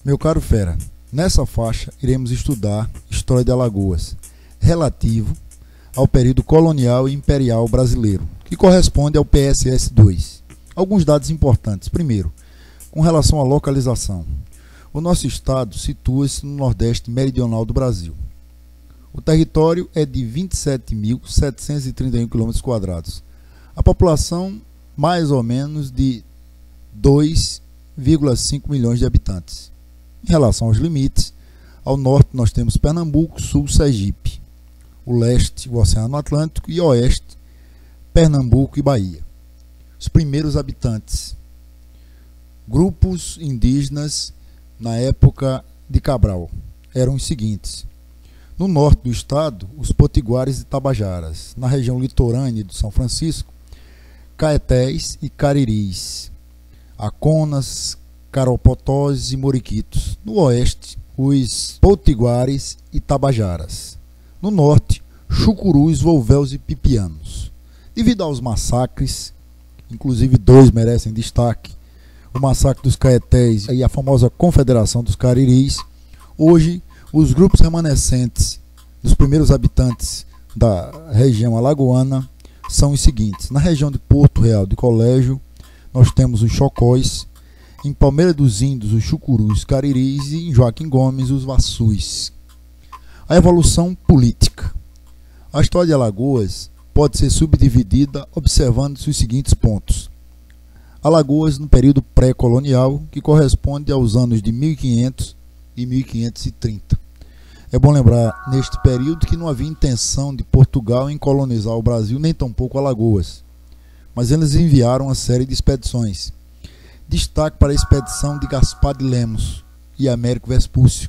Meu caro fera, nessa faixa iremos estudar História de Alagoas, relativo ao período colonial e imperial brasileiro, que corresponde ao PSS2. Alguns dados importantes. Primeiro, com relação à localização. O nosso estado situa-se no nordeste meridional do Brasil. O território é de 27.731 km². A população, mais ou menos, de 2,5 milhões de habitantes. Em relação aos limites, ao norte nós temos Pernambuco, sul Sergipe, o leste o Oceano Atlântico e oeste Pernambuco e Bahia. Os primeiros habitantes, grupos indígenas na época de Cabral, eram os seguintes: no norte do estado, os potiguares e tabajaras; na região litorânea do São Francisco, caetés e cariris; aconas, caropotós e moriquitos; no oeste, os potiguares e tabajaras; no norte, chucurus, volvéus e pipianos. Devido aos massacres, inclusive dois merecem destaque: o massacre dos caetés e a famosa Confederação dos Cariris, hoje os grupos remanescentes dos primeiros habitantes da região alagoana são os seguintes: na região de Porto Real de Colégio, nós temos os chocóis; em Palmeira dos Índios, os chucurus, cariris; e em Joaquim Gomes, os vassus. A evolução política. A história de Alagoas pode ser subdividida observando-se os seguintes pontos: Alagoas no período pré-colonial, que corresponde aos anos de 1500 e 1530. É bom lembrar, neste período, que não havia intenção de Portugal em colonizar o Brasil, nem tampouco Alagoas, mas eles enviaram uma série de expedições. Destaque para a expedição de Gaspar de Lemos e Américo Vespúcio,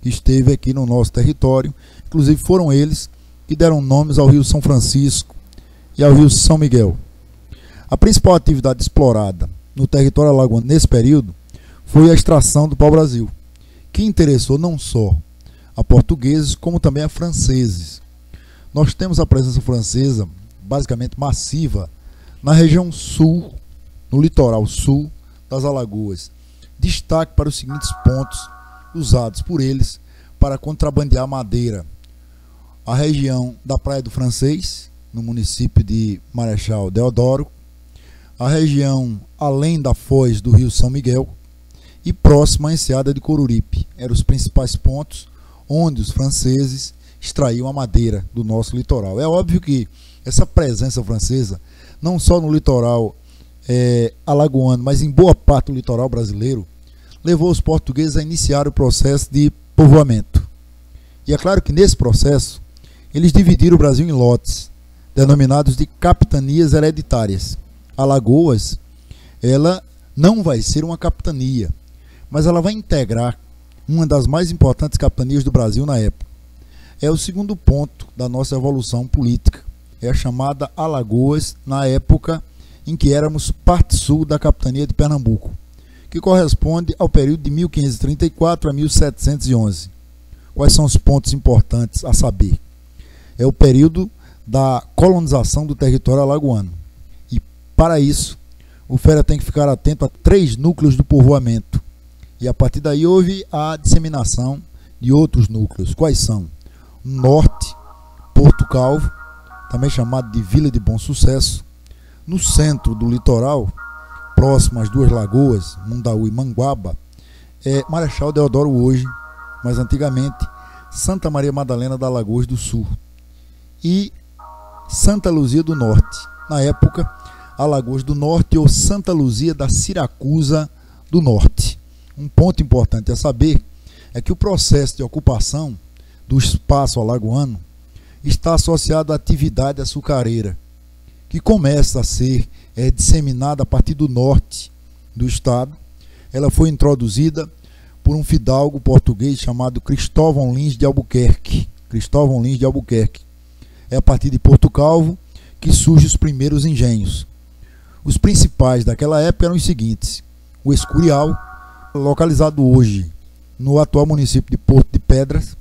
que esteve aqui no nosso território. Inclusive foram eles que deram nomes ao Rio São Francisco e ao Rio São Miguel. A principal atividade explorada no território alagoano nesse período foi a extração do pau-brasil, que interessou não só a portugueses, como também a franceses. Nós temos a presença francesa basicamente massiva na região sul, no litoral sul das Alagoas. Destaque para os seguintes pontos usados por eles para contrabandear madeira: a região da Praia do Francês, no município de Marechal Deodoro; a região além da foz do Rio São Miguel e próxima à enseada de Coruripe. Eram os principais pontos onde os franceses extraíam a madeira do nosso litoral. É óbvio que essa presença francesa, não só no litoral alagoano, mas em boa parte do litoral brasileiro, levou os portugueses a iniciar o processo de povoamento. E é claro que nesse processo eles dividiram o Brasil em lotes, denominados de capitanias hereditárias. Alagoas, ela não vai ser uma capitania, mas ela vai integrar uma das mais importantes capitanias do Brasil na época. É o segundo ponto da nossa evolução política. É a chamada Alagoas na época em que éramos parte sul da capitania de Pernambuco, que corresponde ao período de 1534 a 1711. Quais são os pontos importantes a saber? É o período da colonização do território alagoano. E para isso, o fera tem que ficar atento a 3 núcleos do povoamento. E a partir daí houve a disseminação de outros núcleos. Quais são? Norte, Porto Calvo, também chamado de Vila de Bom Sucesso. No centro do litoral, próximo às duas lagoas, Mundaú e Manguaba, é Marechal Deodoro hoje, mas antigamente Santa Maria Madalena da Alagoas do Sul, e Santa Luzia do Norte, na época Alagoas do Norte ou Santa Luzia da Siracusa do Norte. Um ponto importante a saber é que o processo de ocupação do espaço alagoano está associado à atividade açucareira, que começa a ser disseminada a partir do norte do estado. Ela foi introduzida por um fidalgo português chamado Cristóvão Lins de Albuquerque. Cristóvão Lins de Albuquerque. É a partir de Porto Calvo que surgem os primeiros engenhos. Os principais daquela época eram os seguintes: o Escurial, localizado hoje no atual município de Porto de Pedras;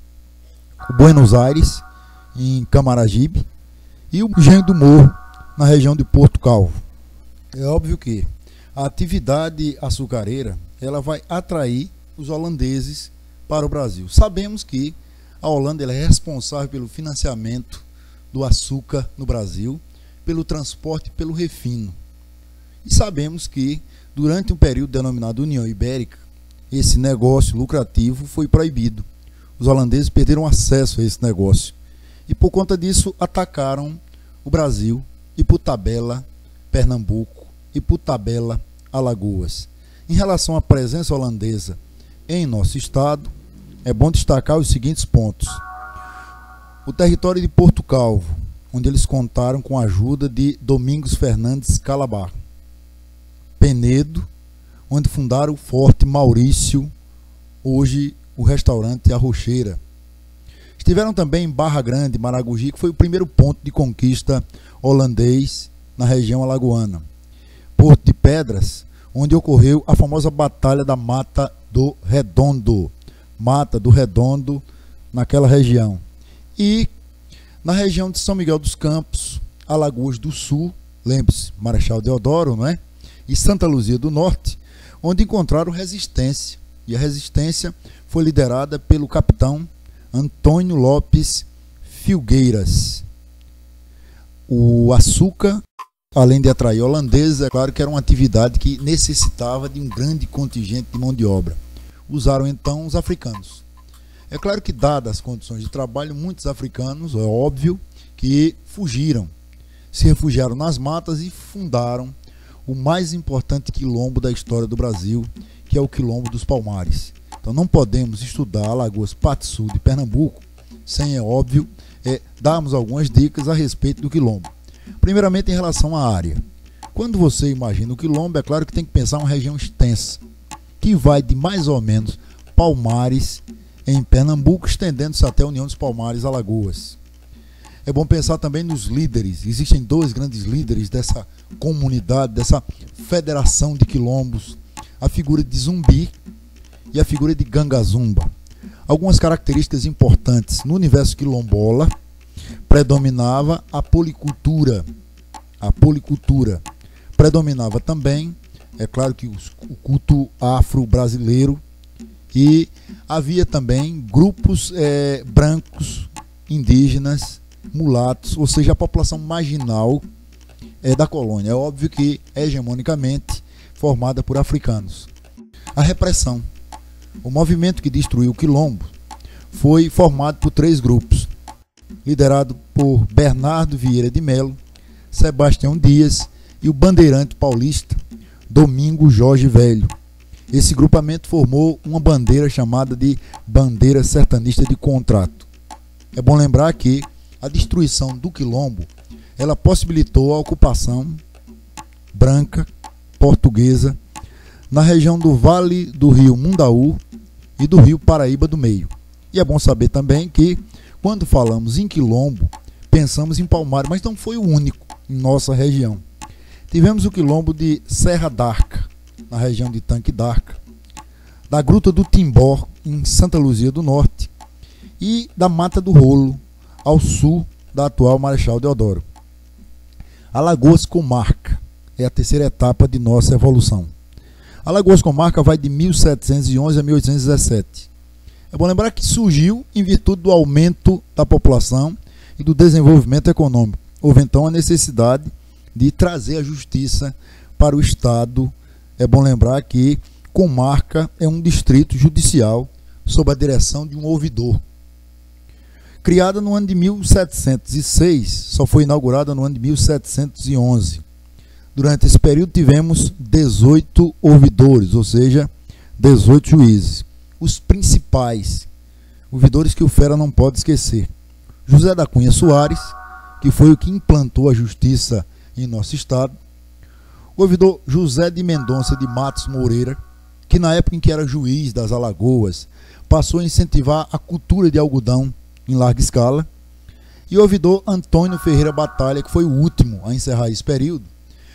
o Buenos Aires, em Camaragibe; e o Engenho do Morro, na região de Porto Calvo. É óbvio que a atividade açucareira ela vai atrair os holandeses para o Brasil. Sabemos que a Holanda ela é responsável pelo financiamento do açúcar no Brasil, pelo transporte e pelo refino. E sabemos que, durante um período denominado União Ibérica, esse negócio lucrativo foi proibido. Os holandeses perderam acesso a esse negócio e, por conta disso, atacaram o Brasil e, por tabela, Pernambuco e, por tabela, Alagoas. Em relação à presença holandesa em nosso estado, é bom destacar os seguintes pontos. O território de Porto Calvo, onde eles contaram com a ajuda de Domingos Fernandes Calabar. Penedo, onde fundaram o Forte Maurício, hoje o restaurante A Rocheira. Estiveram também em Barra Grande, Maragogi, que foi o primeiro ponto de conquista holandês na região alagoana. Porto de Pedras, onde ocorreu a famosa Batalha da Mata do Redondo. Mata do Redondo, naquela região. E na região de São Miguel dos Campos, Alagoas do Sul, lembre-se, Marechal Deodoro, não é? E Santa Luzia do Norte, onde encontraram resistência. E a resistência foi liderada pelo capitão Antônio Lopes Filgueiras. O açúcar, além de atrair holandeses, é claro que era uma atividade que necessitava de um grande contingente de mão de obra. Usaram então os africanos. É claro que, dadas as condições de trabalho, muitos africanos, é óbvio, que fugiram, se refugiaram nas matas e fundaram o mais importante quilombo da história do Brasil, que é o Quilombo dos Palmares. Então não podemos estudar Alagoas, Pato Sul de Pernambuco sem, é óbvio, darmos algumas dicas a respeito do quilombo. Primeiramente, em relação à área. Quando você imagina o quilombo, é claro que tem que pensar uma região extensa, que vai de mais ou menos Palmares em Pernambuco, estendendo-se até a União dos Palmares, Alagoas. É bom pensar também nos líderes. Existem dois grandes líderes dessa comunidade, dessa federação de quilombos, a figura de Zumbi e a figura de Gangazumba. Algumas características importantes. No universo quilombola, predominava a policultura. A policultura. Predominava também, é claro que o culto afro-brasileiro, e havia também grupos brancos, indígenas, mulatos, ou seja, a população marginal da colônia. É óbvio que hegemonicamente formada por africanos. A repressão. O movimento que destruiu o quilombo foi formado por três grupos, liderado por Bernardo Vieira de Melo, Sebastião Dias e o bandeirante paulista Domingo Jorge Velho. Esse grupamento formou uma bandeira chamada de Bandeira Sertanista de Contrato. É bom lembrar que a destruição do quilombo ela possibilitou a ocupação branca, portuguesa, na região do Vale do Rio Mundaú e do Rio Paraíba do Meio. E é bom saber também que, quando falamos em quilombo, pensamos em Palmares, mas não foi o único em nossa região. Tivemos o quilombo de Serra d'Arca, na região de Tanque d'Arca, da Gruta do Timbó, em Santa Luzia do Norte, e da Mata do Rolo, ao sul da atual Marechal Deodoro. Alagoas Comarca é a terceira etapa de nossa evolução. Alagoas Comarca vai de 1711 a 1817. É bom lembrar que surgiu em virtude do aumento da população e do desenvolvimento econômico. Houve então a necessidade de trazer a justiça para o Estado. É bom lembrar que Comarca é um distrito judicial sob a direção de um ouvidor. Criada no ano de 1706, só foi inaugurada no ano de 1711. Durante esse período tivemos 18 ouvidores, ou seja, 18 juízes. Os principais ouvidores que o Fera não pode esquecer: José da Cunha Soares, que foi o que implantou a justiça em nosso estado; o ouvidor José de Mendonça de Matos Moreira, que na época em que era juiz das Alagoas, passou a incentivar a cultura de algodão em larga escala; e o ouvidor Antônio Ferreira Batalha, que foi o último a encerrar esse período,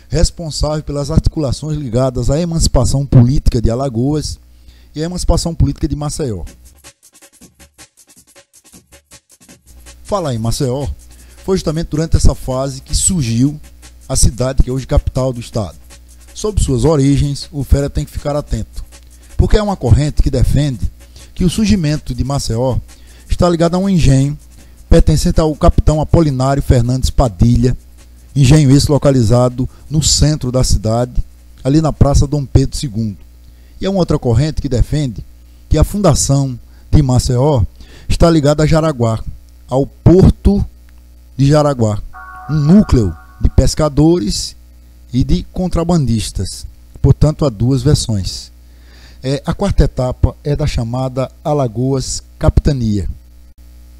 responsável pelas articulações ligadas à emancipação política de Alagoas e à emancipação política de Maceió. Falar em Maceió, foi justamente durante essa fase que surgiu a cidade que é hoje capital do estado. Sobre suas origens, o Fera tem que ficar atento, porque é uma corrente que defende que o surgimento de Maceió está ligado a um engenho pertencente ao capitão Apolinário Fernandes Padilha, engenho esse localizado no centro da cidade, ali na Praça Dom Pedro II. E é uma outra corrente que defende que a fundação de Maceió está ligada a Jaraguá, ao porto de Jaraguá, um núcleo de pescadores e de contrabandistas. Portanto, há duas versões. A quarta etapa é da chamada Alagoas Capitania.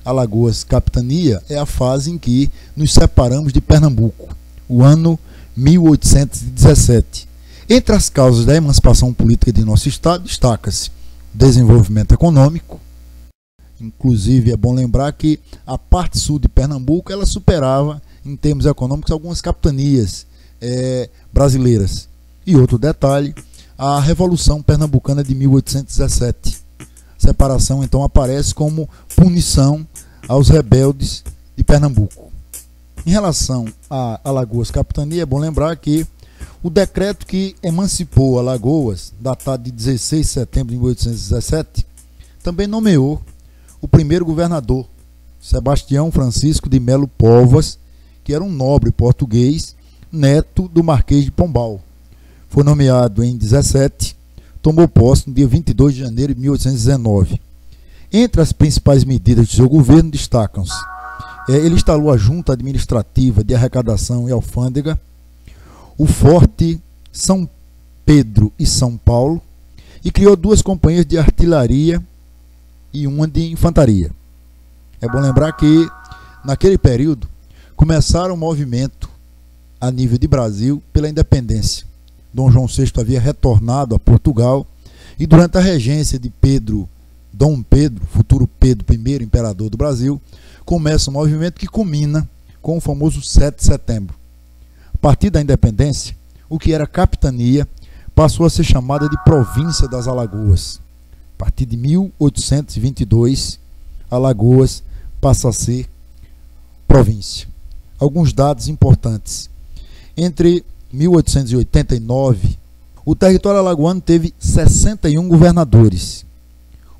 Alagoas Capitania é a fase em que nos separamos de Pernambuco, o ano 1817. Entre as causas da emancipação política de nosso estado, destaca-se o desenvolvimento econômico. Inclusive, é bom lembrar que a parte sul de Pernambuco ela superava, em termos econômicos, algumas capitanias brasileiras. E outro detalhe, a Revolução Pernambucana de 1817. Separação, então, aparece como punição aos rebeldes de Pernambuco. Em relação a Alagoas Capitania, é bom lembrar que o decreto que emancipou Alagoas, datado de 16 de setembro de 1817, também nomeou o primeiro governador, Sebastião Francisco de Melo Povas, que era um nobre português, neto do Marquês de Pombal. Foi nomeado em 17, tomou posse no dia 22 de janeiro de 1819. Entre as principais medidas de seu governo destacam-se: ele instalou a Junta Administrativa de Arrecadação e Alfândega, o Forte São Pedro e São Paulo, e criou duas companhias de artilharia e uma de infantaria. É bom lembrar que, naquele período, começaram o movimento a nível de Brasil pela independência. Dom João VI havia retornado a Portugal e, durante a regência de Dom Pedro, futuro Pedro I, imperador do Brasil, começa um movimento que culmina com o famoso 7 de setembro. A partir da independência, o que era capitania passou a ser chamada de Província das Alagoas. A partir de 1822, Alagoas passa a ser província. Alguns dados importantes. Entre 1889, o território alagoano teve 61 governadores.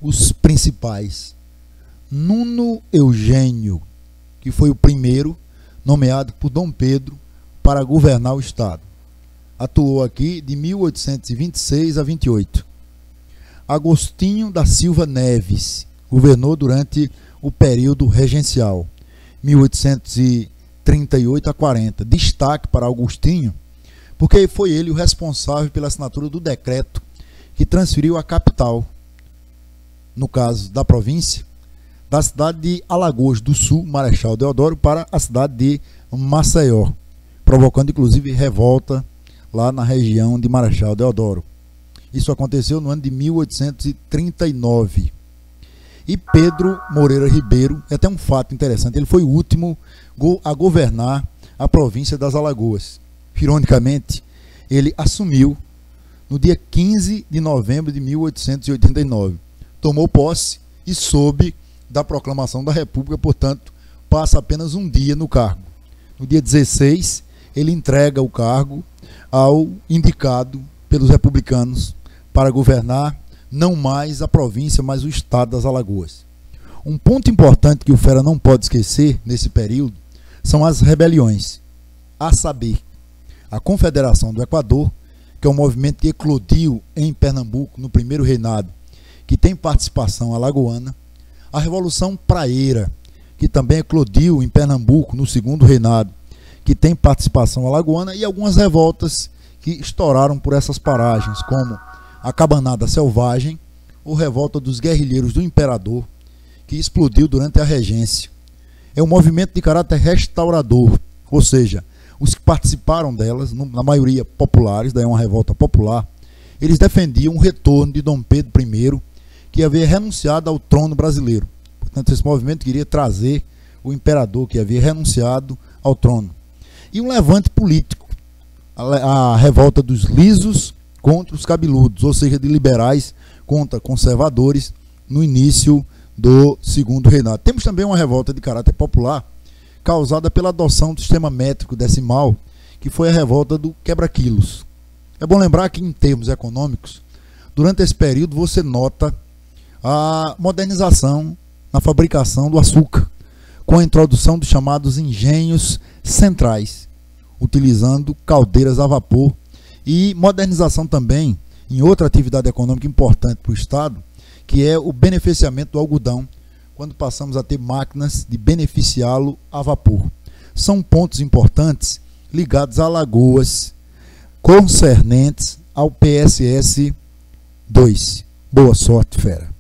Os principais: Nuno Eugênio, que foi o primeiro nomeado por Dom Pedro para governar o estado. Atuou aqui de 1826 a 28. Agostinho da Silva Neves, governou durante o período regencial, 1838 a 40. Destaque para Agostinho, porque foi ele o responsável pela assinatura do decreto que transferiu a capital, no caso da província, da cidade de Alagoas do Sul, Marechal Deodoro, para a cidade de Maceió, provocando inclusive revolta lá na região de Marechal Deodoro. Isso aconteceu no ano de 1839. E Pedro Moreira Ribeiro, é até um fato interessante, ele foi o último a governar a província das Alagoas. Ironicamente, ele assumiu no dia 15 de novembro de 1889. Tomou posse e soube da proclamação da República, portanto, passa apenas um dia no cargo. No dia 16, ele entrega o cargo ao indicado pelos republicanos para governar não mais a província, mas o estado das Alagoas. Um ponto importante que o Fera não pode esquecer nesse período são as rebeliões, a saber, a Confederação do Equador, que é um movimento que eclodiu em Pernambuco no primeiro reinado, que tem participação alagoana, a Revolução Praeira, que também eclodiu em Pernambuco no segundo reinado, que tem participação alagoana, e algumas revoltas que estouraram por essas paragens, como a Cabanada Selvagem, ou revolta dos guerrilheiros do Imperador, que explodiu durante a regência. É um movimento de caráter restaurador, ou seja, os que participaram delas, na maioria populares, daí é uma revolta popular, eles defendiam o retorno de Dom Pedro I, que havia renunciado ao trono brasileiro. Portanto, esse movimento queria trazer o imperador que havia renunciado ao trono. E um levante político, a revolta dos lisos contra os cabeludos, ou seja, de liberais contra conservadores, no início do segundo reinado. Temos também uma revolta de caráter popular, causada pela adoção do sistema métrico decimal, que foi a revolta do quebra-quilos. É bom lembrar que, em termos econômicos, Durante esse período você nota a modernização na fabricação do açúcar, com a introdução dos chamados engenhos centrais, utilizando caldeiras a vapor, e modernização também em outra atividade econômica importante para o Estado, que é o beneficiamento do algodão, quando passamos a ter máquinas de beneficiá-lo a vapor. São pontos importantes ligados a Alagoas, concernentes ao PSS 2. Boa sorte, fera!